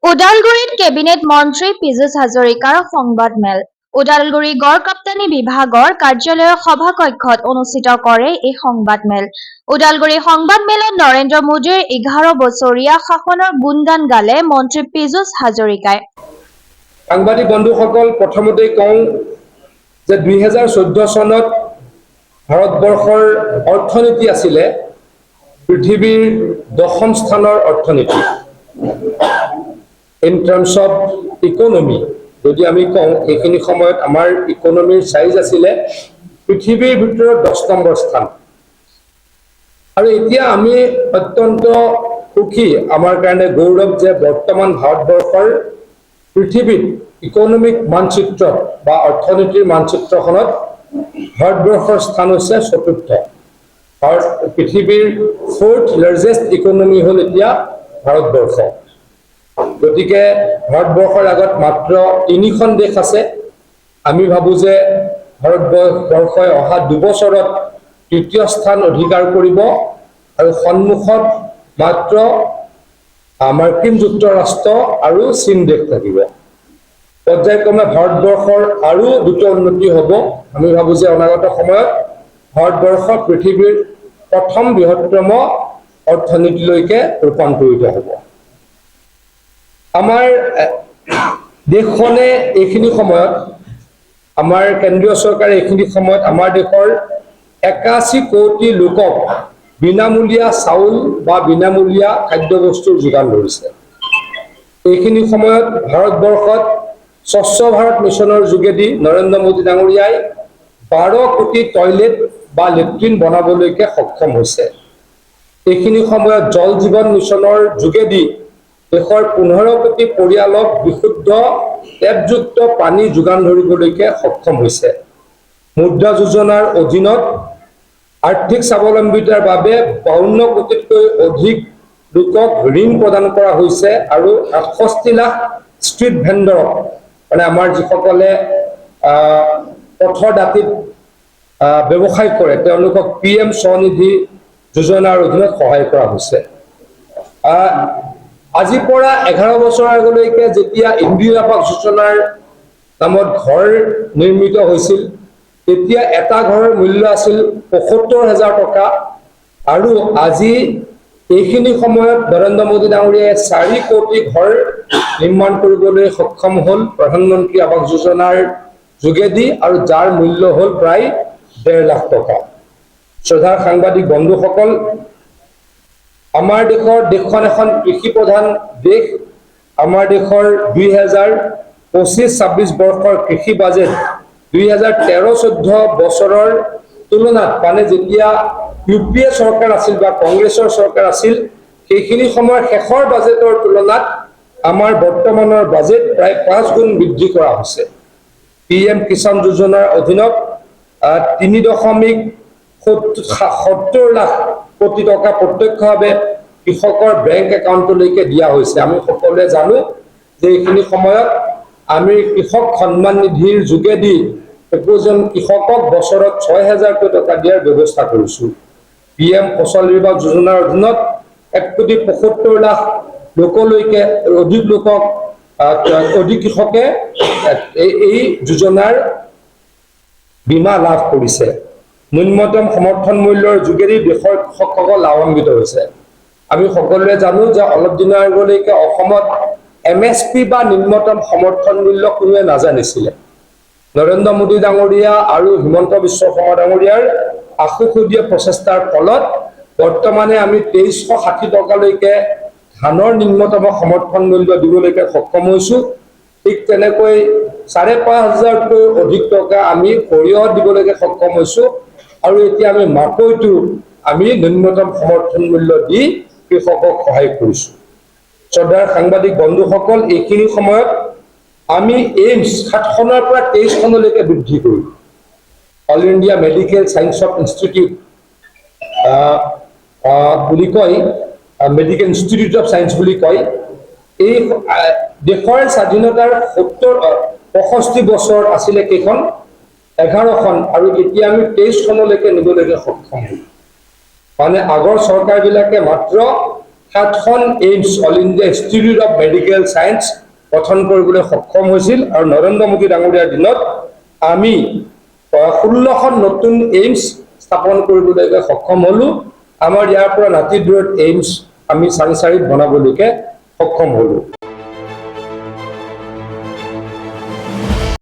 ওদালগুৰিত কেবিনেট মন্ত্ৰী পীযুষ হাজৰিকাৰ সংবাদমেল। ওদালগুৰি গড়কাপ্তানি বিভাগৰ কাৰ্যালয়ৰ সভাকক্ষত অনুষ্ঠিত কৰে এই সংবাদমেল। ওদালগুৰি সংবাদমেলত নৰেন্দ্ৰ মোদীৰ 11 বছৰীয়া শাসনৰ গুণগান গালে মন্ত্ৰী পীযুষ হাজৰিকাই। সাংবাদিক বন্ধুসকল, প্ৰথমতেই কওঁ যে 2014 চনত ভাৰতবৰ্ষৰ অৰ্থনীতি আছিলে পৃথিৱীৰ 10ম স্থানৰ অৰ্থনীতি। ইন টাৰ্মছ অফ ইকনমি যদি আমি কওঁ, এইখিনি সময়ত আমাৰ ইকনমিৰ চাইজ আছিলে পৃথিৱীৰ ভিতৰত 10 নম্বৰ স্থান। আৰু এতিয়া আমি অত্যন্ত সুখী, আমাৰ কাৰণে গৌৰৱ যে বৰ্তমান ভাৰতবৰ্ষৰ পৃথিৱীত ইকনমিক মানচিত্ৰ বা অৰ্থনীতিৰ মানচিত্ৰখনত ভাৰতবৰ্ষৰ স্থান হৈছে 4ৰ্থ। পৃথিৱীৰ 4th লাৰ্জেষ্ট ইকনমি হ'ল এতিয়া ভাৰতবৰ্ষ। গতিকে ভাৰতবৰ্ষৰ আগত মাত্ৰ 3খন দেশ আছে। আমি ভাবোঁ যে ভাৰতবৰ্ষই অহা 2 বছৰত 3য় স্থান অধিকাৰ কৰিব আৰু সন্মুখত মাত্ৰ মাৰ্কিন যুক্তৰাষ্ট্ৰ আৰু চীন দেশ থাকিব। পৰ্যায়ক্ৰমে ভাৰতবৰ্ষৰ আৰু দ্ৰুত উন্নতি হ'ব। আমি ভাবোঁ যে অনাগত সময়ত ভাৰতবৰ্ষ পৃথিৱীৰ প্ৰথম বৃহত্তম অৰ্থনীতিলৈকে ৰূপান্তৰিত হ'ব। আমাৰ দেশখনে এইখিনি সময়ত, আমাৰ কেন্দ্ৰীয় চৰকাৰে এইখিনি সময়ত আমাৰ দেশৰ 81 কোটি লোকক বিনামূলীয়া চাউল বা বিনামূলীয়া খাদ্যবস্তুৰ যোগান ধৰিছে। এইখিনি সময়ত ভাৰতবৰ্ষত স্বচ্ছ ভাৰত মিছনৰ যোগেদি নৰেন্দ্ৰ মোদী ডাঙৰীয়াই 12 কোটি টয়লেট বা লেট্ৰিন বনাবলৈকে সক্ষম হৈছে। এইখিনি সময়ত জল জীৱন মিছনৰ যোগেদি দেশৰ 15 কোটি পৰিয়ালক বিশুদ্ধ টেপযুক্ত পানী যোগান ধৰিবলৈকে সক্ষম হৈছে। মুদ্ৰা যোজনাৰ অধীনত আৰ্থিক স্বাৱলম্বিতাৰ বাবে 52 কোটিতকৈ অধিক লোকক ঋণ প্ৰদান কৰা হৈছে আৰু 68 লাখ ষ্ট্ৰীট ভেণ্ডৰক, মানে আমাৰ যিসকলে পথৰ দাঁতিত ব্যৱসায় কৰে, তেওঁলোকক PM স্বনিধি যোজনাৰ অধীনত সহায় কৰা হৈছে। আজিৰ পৰা 11 বছৰ আগলৈকে যেতিয়া ইন্দিৰা আৱাস যোজনাৰ নামত ঘৰ নিৰ্মিত হৈছিল, তেতিয়া এটা ঘৰৰ মূল্য আছিল ৭৫,০০০ টকা। আৰু আজি এইখিনি সময়ত নৰেন্দ্ৰ মোদী ডাঙৰীয়াই 4 কোটি ঘৰ নিৰ্মাণ কৰিবলৈ সক্ষম হ'ল প্ৰধানমন্ত্ৰী আৱাস যোজনাৰ যোগেদি, আৰু যাৰ মূল্য হ'ল প্ৰায় 1.5 লাখ টকা। শ্ৰদ্ধাৰ সাংবাদিক বন্ধুসকল, আমাৰ দেশখন এখন কৃষি প্ৰধান দেশ। আমাৰ দেশৰ 2025-26 বৰ্ষৰ কৃষি বাজেট 2013-14 বছৰৰ তুলনাত, মানে যেতিয়া UPA চৰকাৰ আছিল বা কংগ্ৰেছৰ চৰকাৰ আছিল, সেইখিনি সময়ৰ শেষৰ বাজেটৰ তুলনাত আমাৰ বৰ্তমানৰ বাজেট প্ৰায় 5 গুণ বৃদ্ধি কৰা হৈছে। PM কিষাণ যোজনাৰ অধীনত 3.70 লাখ কোটি টকা প্ৰত্যক্ষভাৱে কৃষকৰ বেংক একাউণ্টলৈকে দিয়া হৈছে। আমি সকলোৱে জানো যে এইখিনি সময়ত আমি কৃষক সন্মান নিধিৰ যোগেদি একোজন কৃষকক বছৰত 6,000 টকা দিয়াৰ ব্যৱস্থা কৰিছোঁ। PM ফচল বীমা যোজনাৰ অধীনত 1.75 লাখ লোকলৈকে অধিক কৃষকে এই যোজনাৰ বীমা লাভ কৰিছে। ন্যূনতম সমৰ্থন মূল্যৰ যোগেদি দেশৰ কৃষকসকল লাভান্বিত হৈছে। আমি সকলোৱে জানো যে অলপ দিনৰ আগলৈকে অসমত MSP বা নিম্নতম সমৰ্থন মূল্য কোনোৱে নাজানিছিলে। নৰেন্দ্ৰ মোদী ডাঙৰীয়া আৰু হিমন্ত বিশ্ব শৰ্মা ডাঙৰীয়াৰ আশুসুদীয়া প্ৰচেষ্টাৰ ফলত বৰ্তমানে আমি 2360 টকালৈকে ধানৰ নিম্নতম সমৰ্থন মূল্য দিবলৈকে সক্ষম হৈছোঁ। ঠিক তেনেকৈ 5,500তকৈ অধিক টকা আমি সৰিয়হত দিবলৈকে সক্ষম হৈছোঁ। আৰু এতিয়া আমি মাকৈটো আমি ন্যূনতম সমৰ্থন মূল্য দি কৃষকক সহায় কৰিছোঁ। শ্ৰদ্ধাৰ সাংবাদিক বন্ধুসকল, এইখিনি সময়ত আমি এইমছ 7খনৰ পৰা 23খনলৈকে বৃদ্ধি কৰিলোঁ। All India medical science of institute বুলি কয়, মেডিকেল ইনষ্টিটিউট অফ চায়েন্স বুলি কয়। এই দেশৰ স্বাধীনতাৰ 65 বছৰ আছিলে কেইখন, 11খন, আৰু এতিয়া আমি 23খনলৈকে নিবলৈকে সক্ষম হ'লোঁ। মানে আগৰ চৰকাৰবিলাকে মাত্ৰ 7খন AIIMS All India Institute of Medical Science গঠন কৰিবলৈ সক্ষম হৈছিল আৰু নৰেন্দ্ৰ মোদী ডাঙৰীয়াৰ দিনত আমি 16খন নতুন এইমছ স্থাপন কৰিবলৈ সক্ষম হলো আমাৰ ইয়াৰ পৰা নাতি দূৰত এইমছ আমি চাৰি বনাবলৈকে সক্ষম হলো